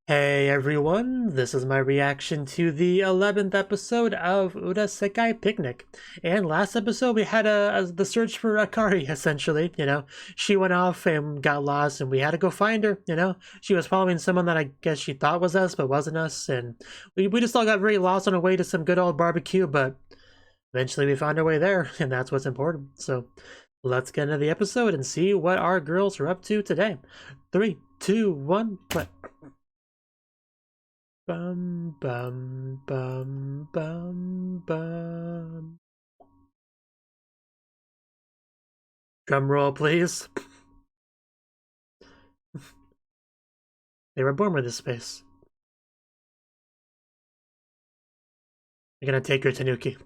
Hey everyone, this is my reaction to the 11th episode of Urasekai Picnic. And last episode we had the search for Akari, essentially, She went off and got lost and we had to go find her. She was following someone that I guess she thought was us but wasn't us, and we just all got very lost on our way to some good old barbecue, but eventually we found our way there, and that's what's important. So let's get into the episode and see what our girls are up to today. 3, 2, 1, play. Bum bum bum bum bum. Drum roll, please. They were born with this space. You're gonna take your Cnouki.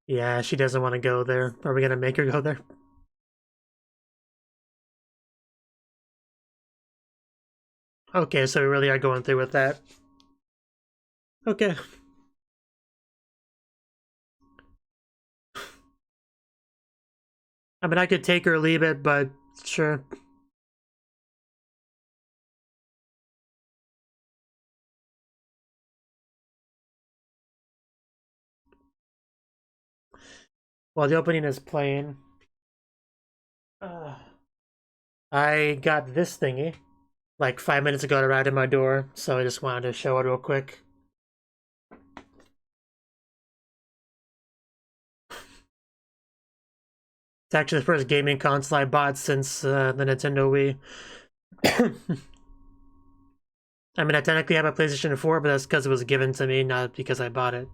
Yeah, she doesn't want to go there. Are we gonna make her go there? Okay, so we really are going through with that. Okay. I mean, I could take her or leave it, but sure. While the opening is playing, I got this thingy like 5 minutes ago to ride in my door, so I just wanted to show it real quick. It's actually the first gaming console I bought since the Nintendo Wii. I mean, I technically have a PlayStation 4, but that's because it was given to me, not because I bought it.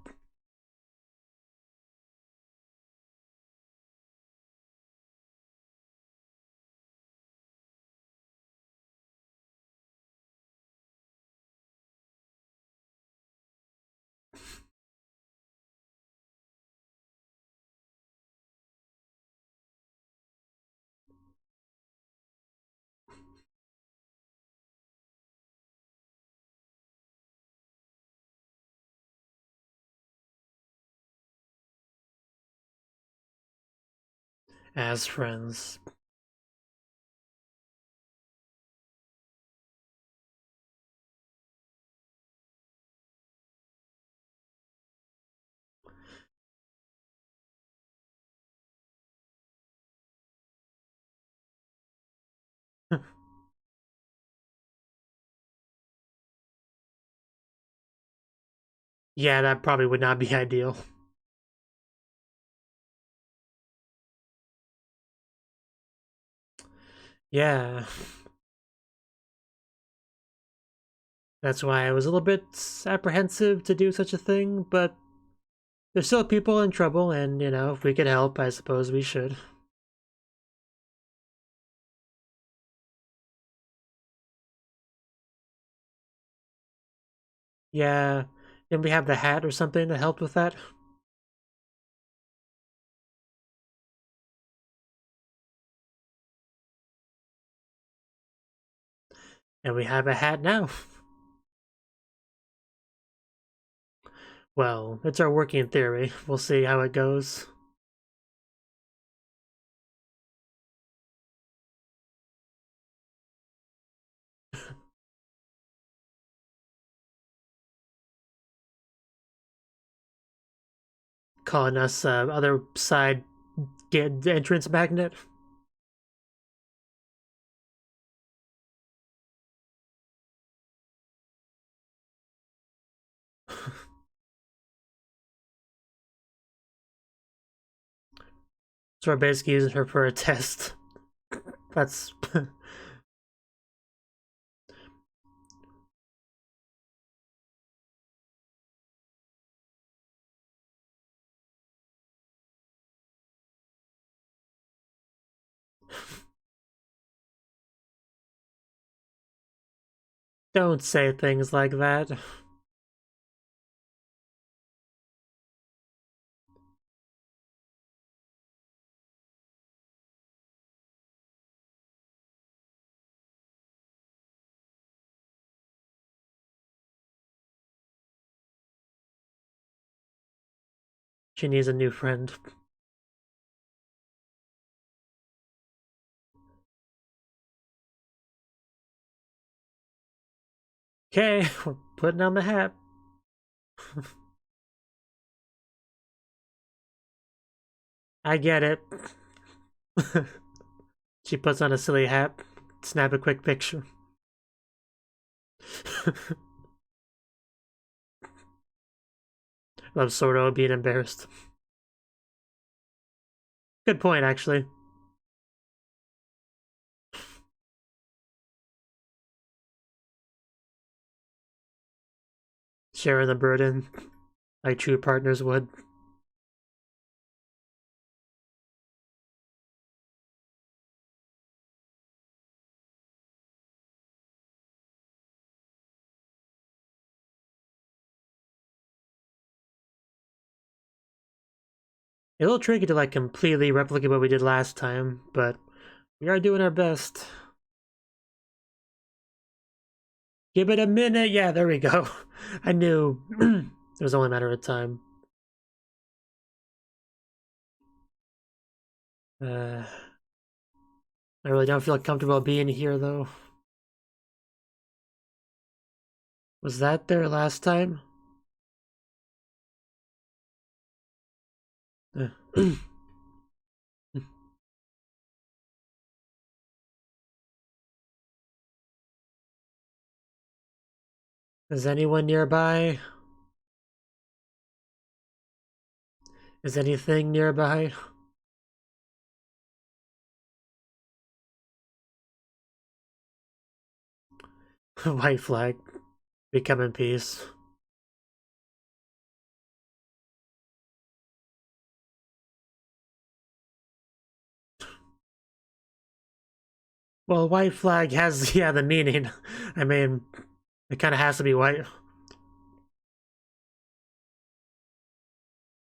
As friends. Yeah, that probably would not be ideal. Yeah. That's why I was a little bit apprehensive to do such a thing, but there's still people in trouble, and, if we could help, I suppose we should. Yeah. Didn't we have the hat or something that helped with that? And we have a hat now. Well, it's our working theory. We'll see how it goes. Calling us other side entrance magnet. So we're basically using her for a test. That's don't say things like that. She needs a new friend. Okay, we're putting on the hat. I get it. She puts on a silly hat, snap a quick picture. Love Soro being embarrassed. Good point, actually. Sharing the burden, like true partners would. A little tricky to like completely replicate what we did last time, but we are doing our best. Give it a minute. Yeah, there we go. I knew it was only a matter of time. I really don't feel comfortable being here, though. Was that there last time? Is anyone nearby? Is anything nearby? White flag. We come in peace. Well, white flag has, yeah, the meaning. I mean, it kind of has to be white.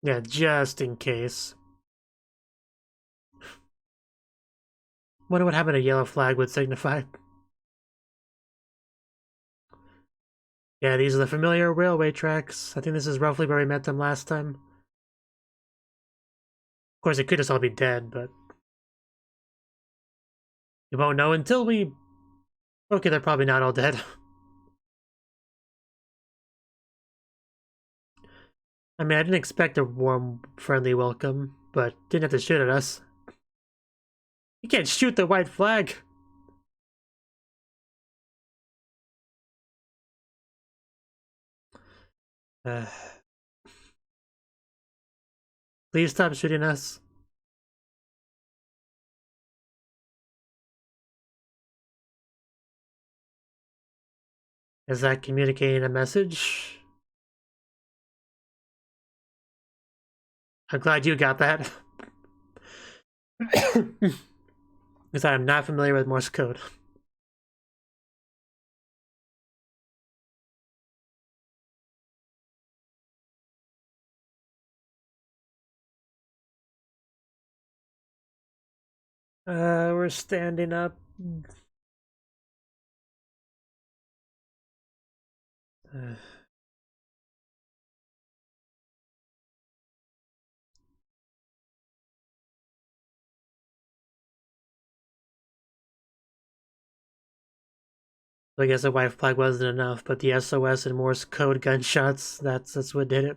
Yeah, just in case. Wonder what having a yellow flag would signify. Yeah, these are the familiar railway tracks. I think this is roughly where we met them last time. Of course, it could just all be dead, but you won't know until we... Okay, they're probably not all dead. I mean, I didn't expect a warm, friendly welcome, but didn't have to shoot at us. You can't shoot the white flag! Please stop shooting us. Is that communicating a message? I'm glad you got that. Because I am not familiar with Morse code. We're standing up. I guess the white flag wasn't enough, but the SOS and Morse code gunshots, that's what did it.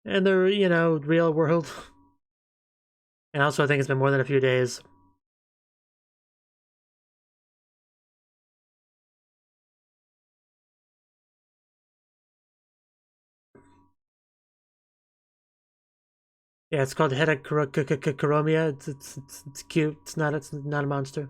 And the, you know, real world. And also, I think it's been more than a few days. Yeah, it's called Heterochromiya. It's cute. It's not a monster.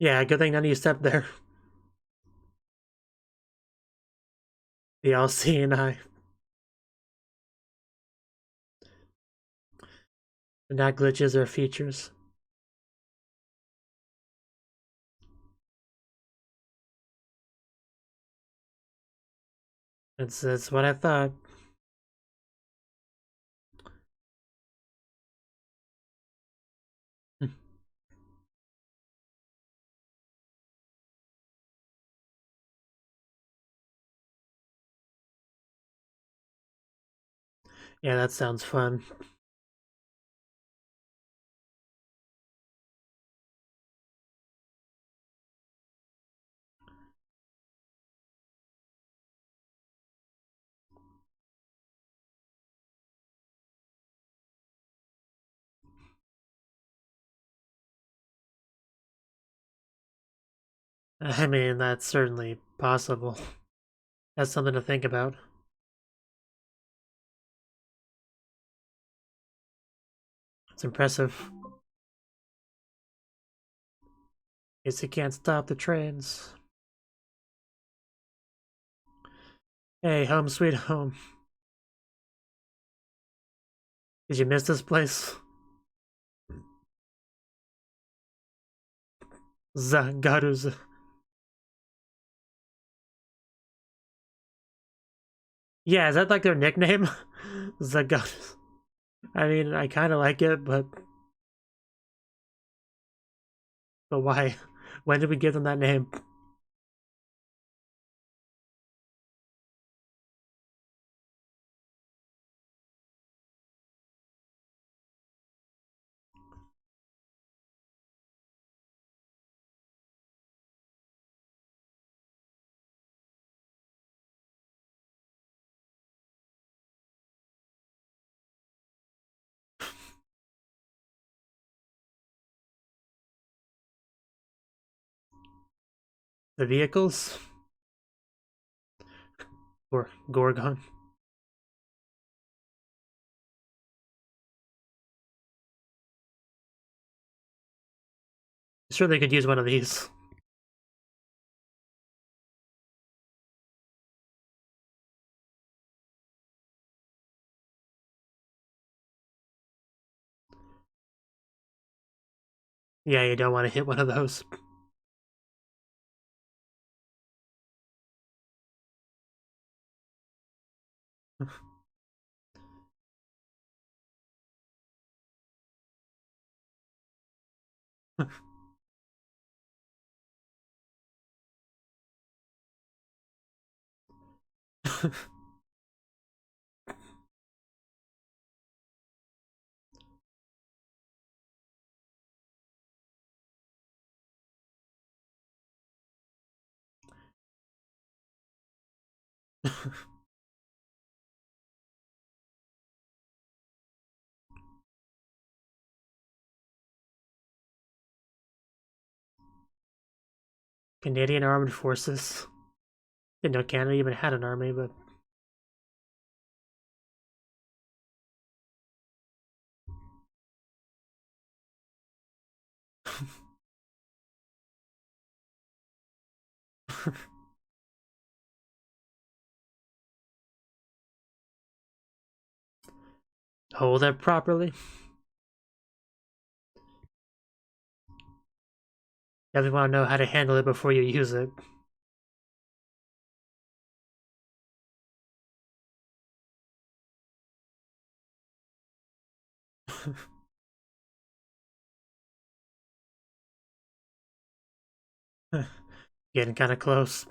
Yeah, good thing none of you stepped there. The all-seeing eye. Not glitches or features. That's what I thought. Yeah, that sounds fun. I mean, that's certainly possible. That's something to think about. It's impressive. Guess you can't stop the trains. Hey, home sweet home. Did you miss this place? Zagaruza. Yeah, is that like their nickname? Zagaruza. I mean, I kind of like it, but why? When did we give them that name? The vehicles? Or Gorgon? Sure, they could use one of these. Yeah, you don't want to hit one of those. Canadian Armed Forces. Didn't know Canada even had an army, but hold it properly. Definitely want to know how to handle it before you use it. Getting kind of close.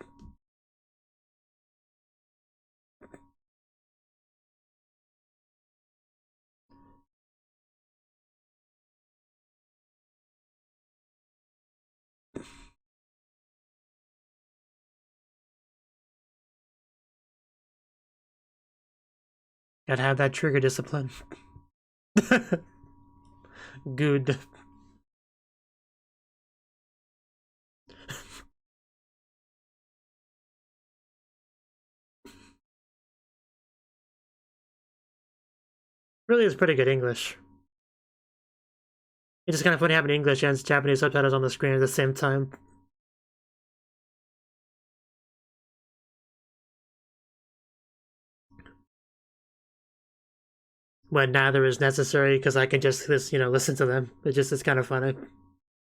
Gotta have that trigger discipline. Good. Really is pretty good English. It's just kind of funny having English and Japanese subtitles on the screen at the same time. When neither is necessary because I can just listen to them. It's kind of funny.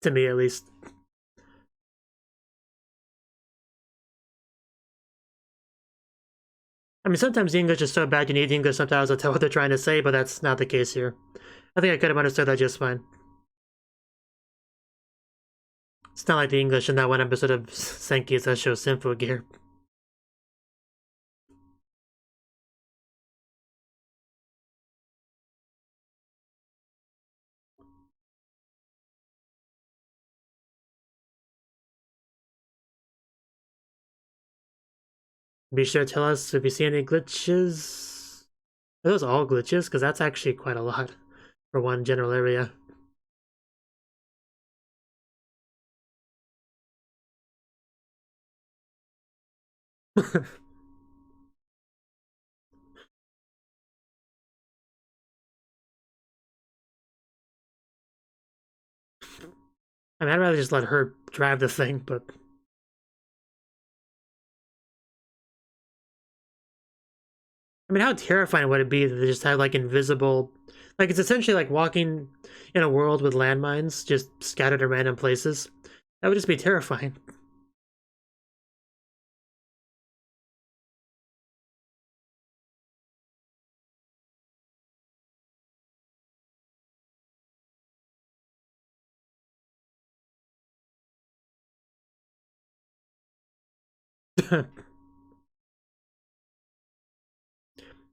To me at least. I mean, sometimes the English is so bad you need the English sometimes to tell what they're trying to say, but that's not the case here. I think I could have understood that just fine. It's not like the English in that one episode of Senki's that shows Sinful Gear. Be sure to tell us if you see any glitches. Are those all glitches? Because that's actually quite a lot for one general area. I mean, I'd rather just let her drive the thing, but... I mean, how terrifying would it be that they just have, like, invisible... Like, it's essentially like walking in a world with landmines just scattered in random places. That would just be terrifying.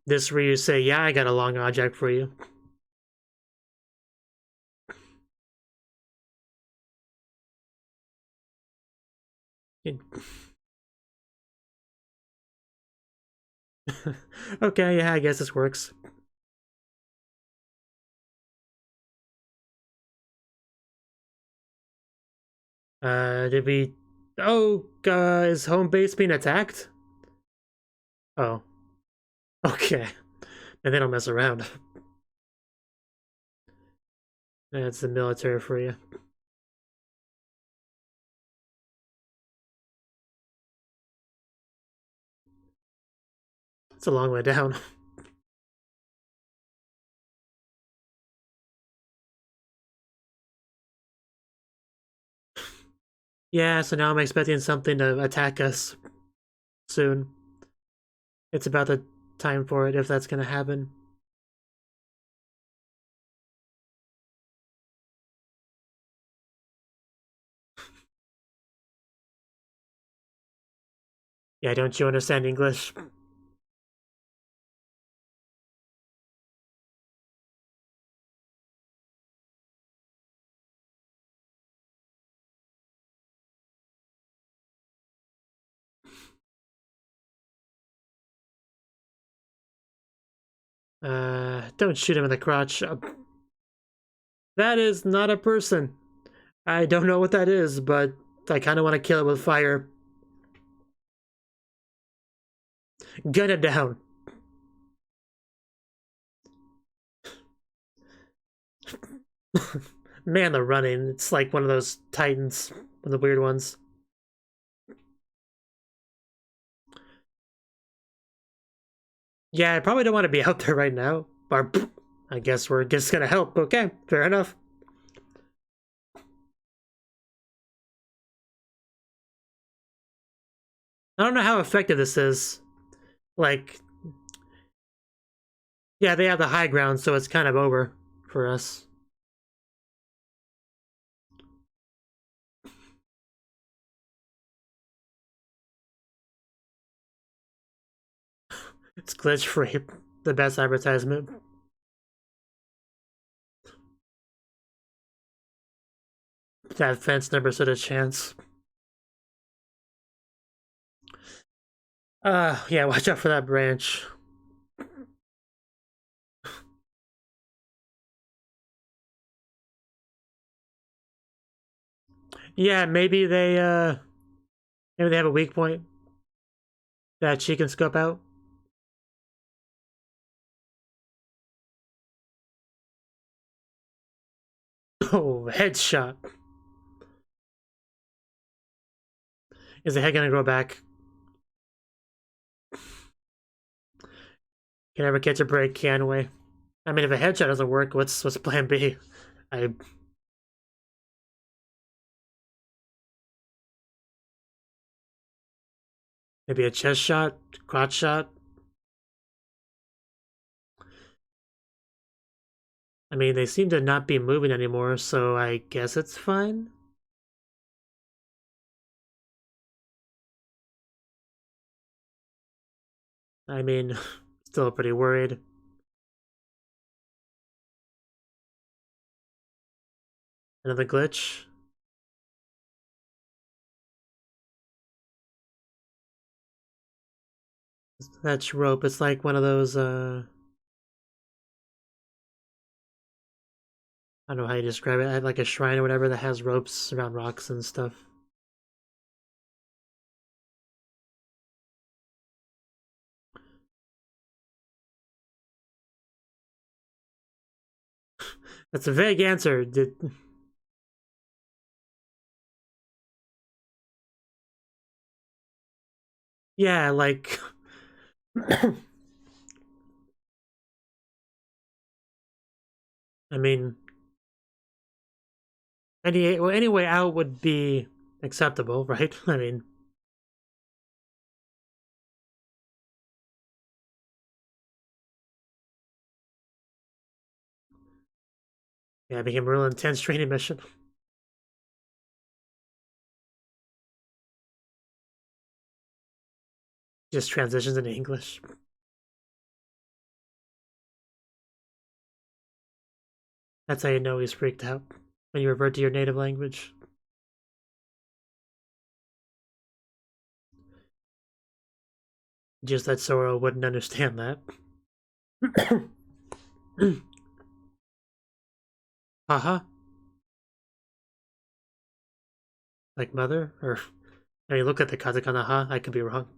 This where you say, yeah, I got a long object for you. Okay, yeah, I guess this works. Did we... Oh, is home base being attacked? Oh. Okay. And they don't mess around. That's the military for you. It's a long way down. Yeah, so now I'm expecting something to attack us soon. It's about the time for it, if that's gonna happen. Yeah, don't you understand English? Don't shoot him in the crotch. That is not a person. I don't know what that is, but I kind of want to kill it with fire. Gun it down. Man, the running. It's like one of those titans, one of the weird ones. Yeah, I probably don't want to be out there right now. Or, I guess we're just gonna help. Okay, fair enough. I don't know how effective this is. Like, yeah, they have the high ground, so it's kind of over for us. It's glitch free. The best advertisement. That fence never stood a chance. Yeah, watch out for that branch. Yeah, maybe they have a weak point that she can scope out. Oh, headshot. Is the head gonna grow back? Can never catch a break, can we? I mean, if a headshot doesn't work, what's plan B? I... Maybe a chest shot? Crotch shot? I mean, they seem to not be moving anymore, so I guess it's fine. I mean, still pretty worried. Another glitch. That's rope. It's like one of those, I don't know how you describe it. I have like a shrine or whatever that has ropes around rocks and stuff. That's a vague answer. Yeah, like... I mean... any way out would be acceptable, right? I mean... Yeah, it became a real intense training mission. Just transitions into English. That's how you know he's freaked out. When you revert to your native language. Just that Sora wouldn't understand that. Haha. Like mother? Or... I mean, look at the katakana ha. I could be wrong.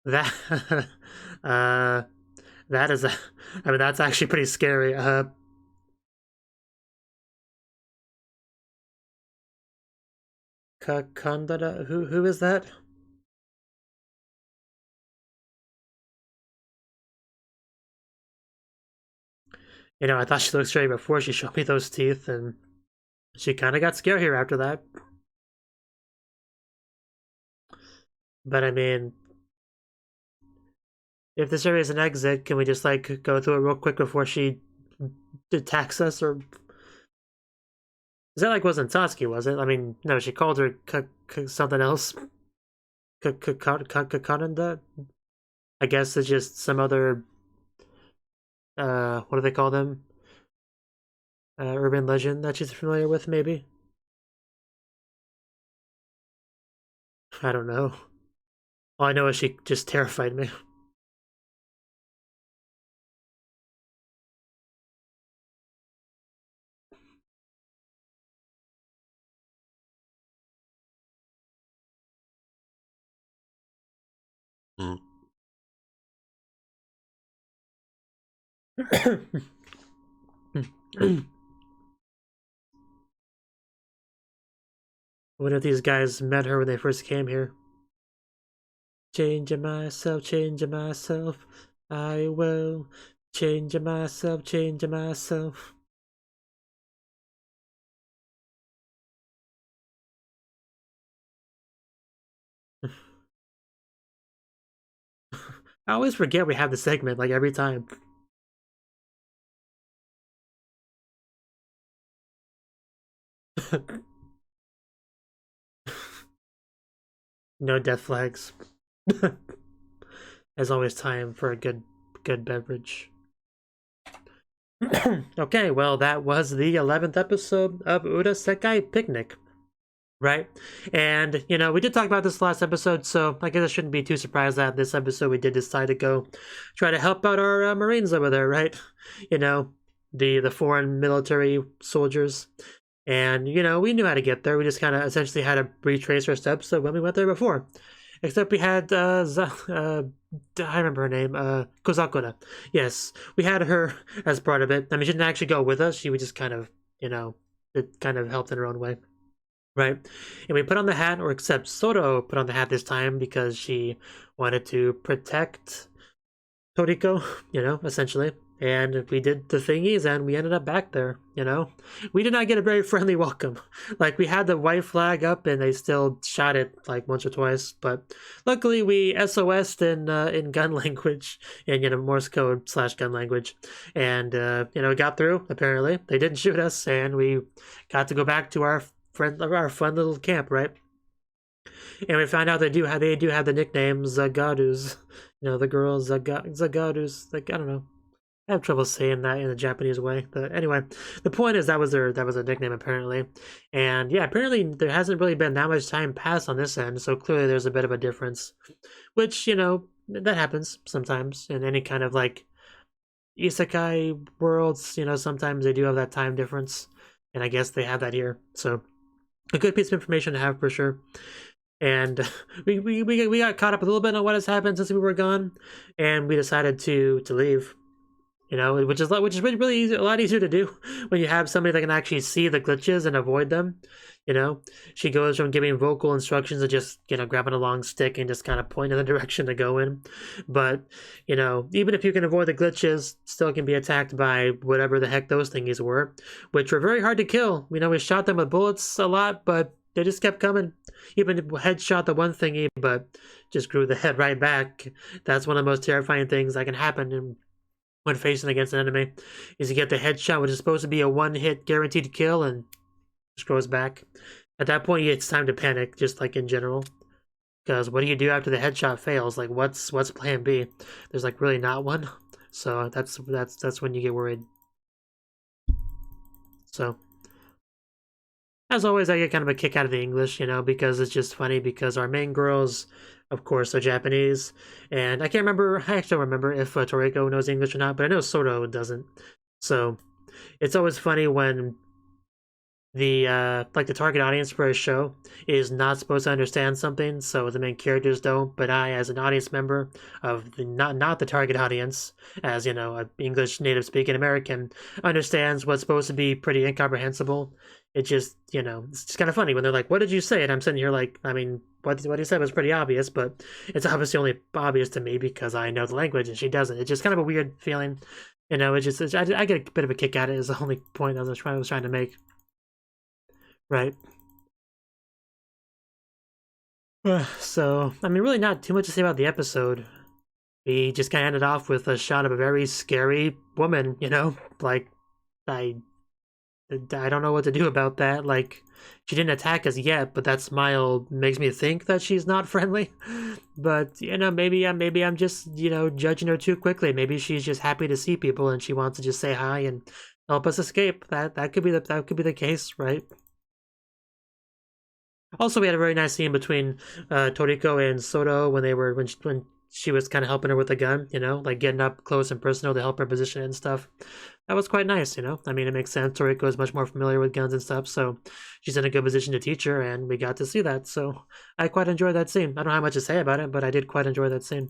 That... that is a... I mean, that's actually pretty scary. Kakandara? Who is that? You know, I thought she looked straight before she showed me those teeth, and she kind of got scarier after that. But I mean, if this area is an exit, can we just like go through it real quick before she attacks us? Or is that like wasn't Satsuki, was it? I mean, no, she called her something else. Kakananda? I guess it's just some other what do they call them? Urban legend that she's familiar with, maybe? I don't know. All I know is she just terrified me. What if these guys met her when they first came here? Changing myself, I will. Changing myself. I always forget we have the segment, like, every time. No death flags. There's always time for a good beverage. Okay, well, that was the 11th episode of Urasekai Picnic. Right? And, you know, we did talk about this last episode, so I guess I shouldn't be too surprised that this episode we did decide to go try to help out our Marines over there, right? You know, the foreign military soldiers. And, you know, we knew how to get there. We just kind of essentially had to retrace our steps of when we went there before. Except we had, I remember her name, Kozakura. Yes, we had her as part of it. I mean, she didn't actually go with us. She would just kind of, you know, it kind of helped in her own way. Right? And we put on the hat, or except Soto put on the hat this time because she wanted to protect Toriko, you know, essentially. and we did the thingies, and we ended up back there, you know? We did not get a very friendly welcome. Like, we had the white flag up, and they still shot it, like, once or twice, but luckily we SOS'd in gun language, and, you know, Morse code / gun language, and, you know, got through, apparently. They didn't shoot us, and we got to go back to our fun little camp, right? And we found out they do have the nickname Zagadus. You know, the girls Zagadus. Like, I don't know. I have trouble saying that in a Japanese way. But anyway, the point is that was their nickname apparently. And yeah, apparently there hasn't really been that much time passed on this end, so clearly there's a bit of a difference. Which, you know, that happens sometimes in any kind of like isekai worlds, you know, sometimes they do have that time difference. And I guess they have that here. So a good piece of information to have for sure. And we got caught up a little bit on what has happened since we were gone, and we decided to leave. You know, which is really easy, a lot easier to do when you have somebody that can actually see the glitches and avoid them. You know, she goes from giving vocal instructions to just, you know, grabbing a long stick and just kind of pointing the direction to go in. But, you know, even if you can avoid the glitches, still can be attacked by whatever the heck those thingies were, which were very hard to kill. You know, we shot them with bullets a lot, but they just kept coming. Even headshot the one thingy, but just grew the head right back. That's one of the most terrifying things that can happen when facing against an enemy, is you get the headshot, which is supposed to be a one-hit guaranteed kill, and just grows back. At that point, it's time to panic, just like in general. Because what do you do after the headshot fails? Like, what's plan B? There's like really not one. So that's when you get worried. So as always, I get kind of a kick out of the English, you know, because it's just funny, because our main girls, of course, are Japanese, and I actually don't remember if Toriko knows English or not, but I know Soto doesn't. So it's always funny when the like the target audience for a show is not supposed to understand something, so the main characters don't, but I, as an audience member of the not the target audience, as, you know, an English native speaking American, understands what's supposed to be pretty incomprehensible. It just, you know, it's just kind of funny when they're like, "What did you say?" And I'm sitting here like, I mean, what he said was pretty obvious, but it's obviously only obvious to me because I know the language and she doesn't. It's just kind of a weird feeling, you know. I get a bit of a kick at it, is the only point I was trying to make. Right. So, I mean, really not too much to say about the episode. We just kind of ended off with a shot of a very scary woman, you know? Like, I don't know what to do about that. Like, she didn't attack us yet, but that smile makes me think that she's not friendly. But, you know, maybe I'm just, you know, judging her too quickly. Maybe she's just happy to see people and she wants to just say hi and help us escape. That could be the case, right? Also, we had a very nice scene between Toriko and Soto when she was kind of helping her with the gun, you know, like getting up close and personal to help her position it and stuff. That was quite nice, you know. I mean, it makes sense. Toriko is much more familiar with guns and stuff, so she's in a good position to teach her, and we got to see that. So I quite enjoyed that scene. I don't have much to say about it, but I did quite enjoy that scene.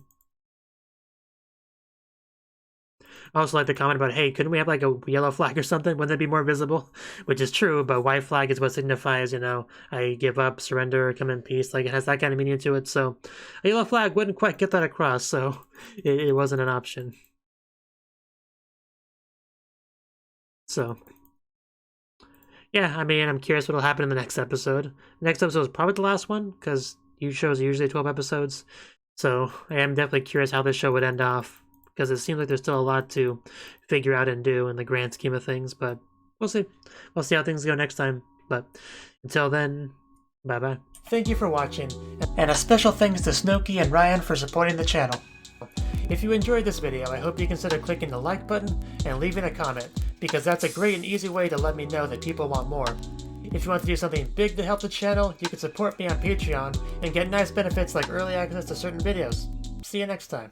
I also like the comment about, hey, couldn't we have like a yellow flag or something? Wouldn't it be more visible? Which is true, but white flag is what signifies, you know, I give up, surrender, come in peace. Like, it has that kind of meaning to it. So a yellow flag wouldn't quite get that across, so it wasn't an option. So yeah, I mean, I'm curious what'll happen in the next episode. The next episode is probably the last one, because shows are usually 12 episodes. So I am definitely curious how this show would end off, because it seems like there's still a lot to figure out and do in the grand scheme of things, but we'll see. We'll see how things go next time. But until then, bye-bye. Thank you for watching, and a special thanks to Cnouki and Ryan for supporting the channel. If you enjoyed this video, I hope you consider clicking the like button and leaving a comment, because that's a great and easy way to let me know that people want more. If you want to do something big to help the channel, you can support me on Patreon and get nice benefits like early access to certain videos. See you next time.